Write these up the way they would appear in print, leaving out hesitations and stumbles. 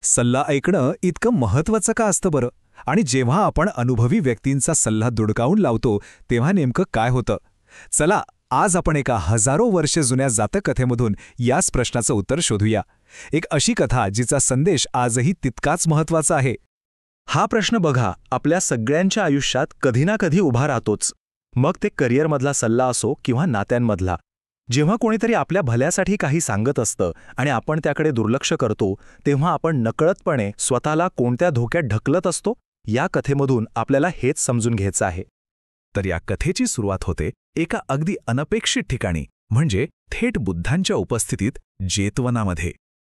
सल्ला ऐकणं इतकं महत्त्वाचं का असतं बरं? आणि जेव्हा आपण अनुभवी व्यक्तींचा सल्ला दुडकावून लावतो तेव्हा नेमकं काय होतं? चला, आज आपण एका हजारो वर्षे जुन्या जातककथेमधून याच प्रश्नाचं उत्तर शोधूया. एक अशी कथा जिचा संदेश आजही तितकाच महत्त्वाचा आहे. हा प्रश्न बघा, आपल्या सगळ्यांच्या आयुष्यात कधी ना कधी उभा राहतोच. मग ते करिअरमधला सल्ला असो किंवा नात्यांमधला. जेव्हा कोणीतरी आपल्या भल्यासाठी काही सांगत असतं आणि आपण त्याकडे दुर्लक्ष करतो, तेव्हा आपण नकळतपणे स्वतःला कोणत्या धोक्यात ढकलत असतो? या कथेमधून आपल्याला हेच समजून घ्यायचं आहे. तर या कथेची सुरुवात होते एका अगदी अनपेक्षित ठिकाणी, म्हणजे थेट बुद्धांच्या उपस्थितीत जेतवनामध्ये.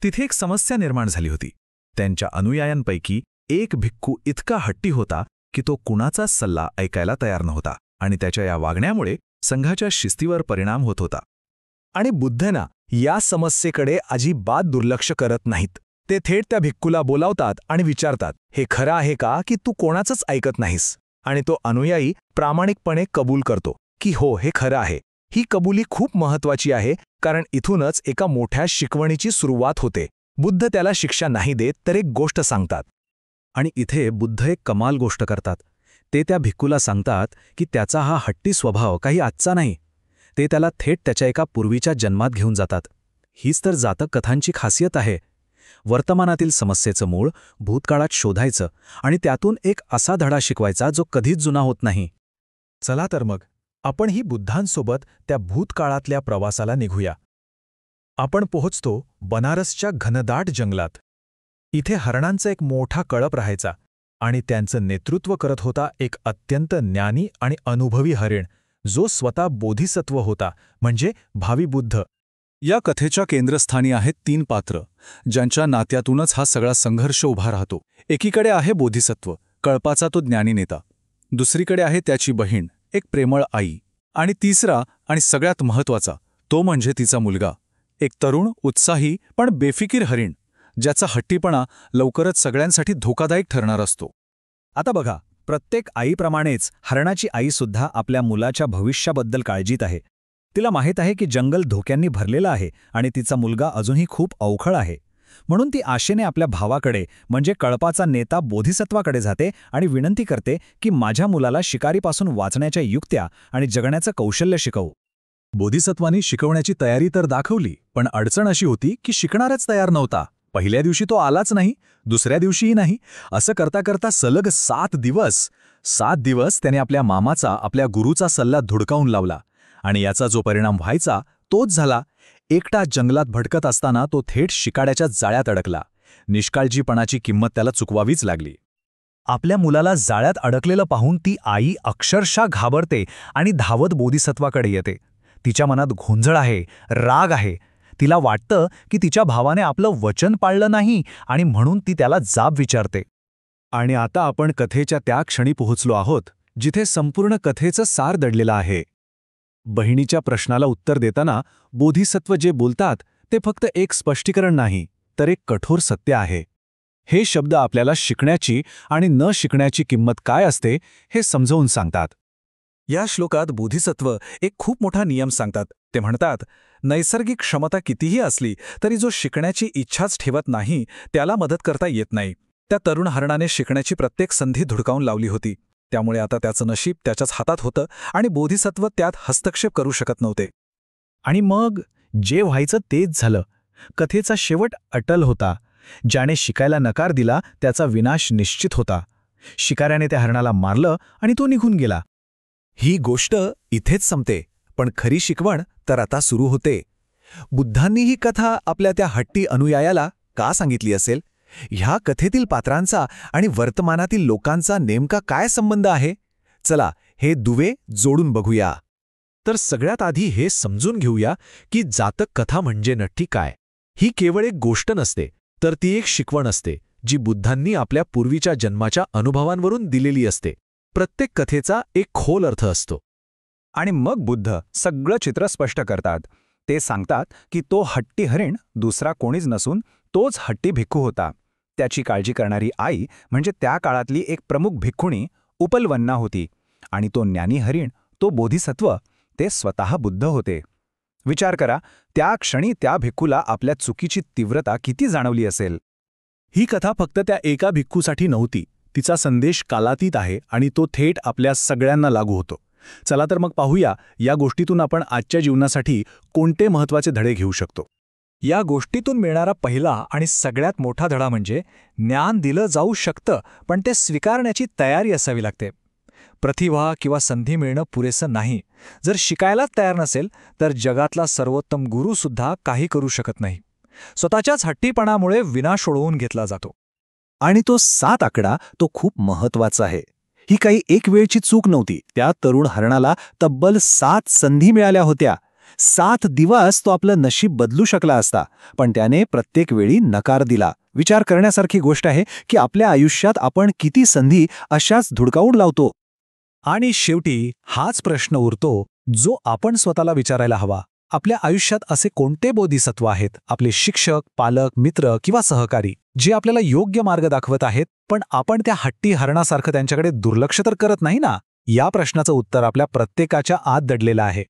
तिथे एक समस्या निर्माण झाली होती. त्यांच्या अनुयायांपैकी एक भिक्खू इतका हट्टी होता की तो कुणाचाच सल्ला ऐकायला तयार नव्हता, आणि त्याच्या या वागण्यामुळे संघाच्या शिस्तीवर परिणाम होत होता. आणि बुद्धना या समस्येकडे अजिबात दुर्लक्ष करत नाहीत. ते थेट त्या भिक्खूला बोलावतात आणि विचारतात, हे खरं आहे का की तू कोणाचंच ऐकत नाहीस? आणि तो अनुयायी प्रामाणिकपणे कबूल करतो की हो, हे खरं आहे. ही कबुली खूप महत्त्वाची आहे, कारण इथूनच एका मोठ्या शिकवणीची सुरुवात होते. बुद्ध त्याला शिक्षा नाही देत, तर एक गोष्ट सांगतात. आणि इथे बुद्ध एक कमाल गोष्ट करतात. ते त्या भिक्खूला सांगतात की त्याचा हा हट्टी स्वभाव काही आजचा नाही. ते त्याला थेट त्याच्या एका पूर्वीच्या जन्मात घेऊन जातात. हीच तर जातक कथांची खासियत आहे. वर्तमानातील समस्येचं मूळ भूतकाळात शोधायचं आणि त्यातून एक असा धडा शिकवायचा जो कधीच जुना होत नाही. चला तर मग आपण ही बुद्धांसोबत त्या भूतकाळातल्या प्रवासाला निघूया. आपण पोहोचतो बनारसच्या घनदाट जंगलात. इथे हरणांचा एक मोठा कळप राहायचा आणि त्यांचं नेतृत्व करत होता एक अत्यंत ज्ञानी आणि अनुभवी हरिण, जो स्वतः बोधिसत्व होता, म्हणजे भावी बुद्ध. या कथेच्या केंद्रस्थानी आहेत 3 पात्र, ज्यांच्या नात्यातूनच हा सगळा संघर्ष उभा राहतो. एकीकडे आहे बोधिसत्व, कळपाचा तो ज्ञानी नेता. दुसरीकडे आहे त्याची बहीण, एक प्रेमळ आई. आणि तिसरा आणि सगळ्यात महत्त्वाचा, तो म्हणजे तिचा मुलगा, एक तरुण, उत्साही पण बेफिकीर हरिण, ज्याचा हट्टीपणा लवकरच सगळ्यांसाठी धोकादायक ठरणार असतो. आता बघा, प्रत्येक आईप्रमाणेच हरणाची आईसुद्धा आपल्या मुलाच्या भविष्याबद्दल काळजीत आहे. तिला माहीत आहे की जंगल धोक्यांनी भरलेलं आहे आणि तिचा मुलगा अजूनही खूप अवखळ आहे. म्हणून ती आशेने आपल्या भावाकडे, म्हणजे कळपाचा नेता बोधिसत्वाकडे जाते आणि विनंती करते की माझ्या मुलाला शिकारीपासून वाचण्याच्या युक्त्या आणि जगण्याचं कौशल्य शिकवू. बोधिसत्वानी शिकवण्याची तयारी तर दाखवली, पण अडचण अशी होती की शिकणारच तयार नव्हता. पहिल्या दिवशी तो आलाच नाही, दुसऱ्या दिवशीही नाही. असं करता करता सलग 7 दिवस त्याने आपल्या मामाचा, आपल्या गुरूचा सल्ला धुडकावून लावला. आणि याचा जो परिणाम व्हायचा तोच झाला. एकटा जंगलात भटकत असताना तो थेट शिकाड्याच्या जाळ्यात अडकला. निष्काळजीपणाची किंमत त्याला चुकवावीच लागली. आपल्या मुलाला जाळ्यात अडकलेलं पाहून ती आई अक्षरशः घाबरते आणि धावत बोधिसत्वाकडे येते. तिच्या मनात गोंधळ आहे, राग आहे. तिला वाटतं की तिच्या भावाने आपलं वचन पाळलं नाही आणि म्हणून ती त्याला जाब विचारते. आणि आता आपण कथेच्या त्या क्षणी पोहोचलो आहोत जिथे संपूर्ण कथेचं सार दडलेलं आहे. बहिणीच्या प्रश्नाला उत्तर देताना बोधिसत्व जे बोलतात ते फक्त एक स्पष्टीकरण नाही, तर एक कठोर सत्य आहे. हे शब्द आपल्याला शिकण्याची आणि न शिकण्याची किंमत काय असते हे समजावून सांगतात. या श्लोकात बोधिसत्व एक खूप मोठा नियम सांगतात. ते म्हणतात, नैसर्गिक क्षमता कितीही असली तरी जो शिकण्याची इच्छाच ठेवत नाही त्याला मदत करता येत नाही. त्या तरुण हरणाने शिकण्याची प्रत्येक संधी धुडकावून लावली होती. त्यामुळे आता त्याचं नशीब त्याच्याच हातात होतं आणि बोधिसत्व त्यात हस्तक्षेप करू शकत नव्हते. आणि मग जे व्हायचं तेच झालं. कथेचा शेवट अटल होता. ज्याने शिकायला नकार दिला त्याचा विनाश निश्चित होता. शिकाऱ्याने त्या हरणाला मारलं आणि तो निघून गेला. ही गोष्ट इथेच संपते, पण खरी शिकवण तर आता सुरू होते. बुद्धांनी ही कथा आपल्या त्या हट्टी अनुयायाला का सांगितली असेल? ह्या कथेतील पात्रांचा आणि वर्तमानातील लोकांचा नेमका काय संबंध आहे? चला, हे दुवे जोडून बघूया. तर सगळ्यात आधी हे समजून घेऊया की जातक कथा म्हणजे नक्की काय. ही केवळ एक गोष्ट नसते, तर ती एक शिकवण असते, जी बुद्धांनी आपल्या पूर्वीच्या जन्माच्या अनुभवांवरून दिलेली असते. प्रत्येक कथेचा एक खोल अर्थ असतो. आणि मग बुद्ध सगळं चित्र स्पष्ट करतात. ते सांगतात की तो हट्टी हरिण दुसरा कोणीच नसून तोच हट्टी भिक्खू होता. त्याची काळजी करणारी आई म्हणजे त्या काळातली एक प्रमुख भिक्खुणी उपलवन्ना होती. आणि तो ज्ञानी हरिण, तो बोधिसत्व, ते स्वतः बुद्ध होते. विचार करा, त्या क्षणी त्या भिक्खूला आपल्या चुकीची तीव्रता किती जाणवली असेल. ही कथा फक्त त्या एका भिक्खूसाठी नव्हती. तिचा संदेश कालातीत आहे आणि तो थेट आपल्या सगळ्यांना लागू होतो. चला तर मग पाहूया या गोष्टीतून आपण आजच्या जीवनासाठी कोणते महत्त्वाचे धडे घेऊ शकतो. या गोष्टीतून मिळणारा पहिला आणि सगळ्यात मोठा धडा म्हणजे ज्ञान दिलं जाऊ शकतं, पण ते स्वीकारण्याची तयारी असावी लागते. प्रतिभा किंवा संधी मिळणं पुरेसं नाही. जर शिकायलाच तयार नसेल तर जगातला सर्वोत्तम गुरूसुद्धा काही करू शकत नाही. स्वतःच्याच हट्टीपणामुळे विनाश ओढवून घेतला जातो. आणि तो 7 आकडा तो खूप महत्त्वाचा आहे. ही काही एक वेळची चूक नव्हती. त्या तरुण हरणाला तब्बल 7 संधी मिळाल्या होत्या. 7 दिवस तो आपलं नशीब बदलू शकला असता, पण त्याने प्रत्येक वेळी नकार दिला. विचार करण्यासारखी गोष्ट आहे की आपल्या आयुष्यात आपण किती संधी अशाच धुडकावून लावतो. आणि शेवटी हाच प्रश्न उरतो जो आपण स्वतःला विचारायला हवा. आपल्या आयुष्यात असे कोणते बोधिसत्व आहेत, आपले शिक्षक, पालक, मित्र किंवा सहकारी, जे आपल्याला योग्य मार्ग दाखवत आहेत, पण आपण त्या हट्टी हरणासारखं त्यांच्याकडे दुर्लक्ष तर करत नाही ना? या प्रश्नाचं उत्तर आपल्या प्रत्येकाच्या आत दडलेलं आहे.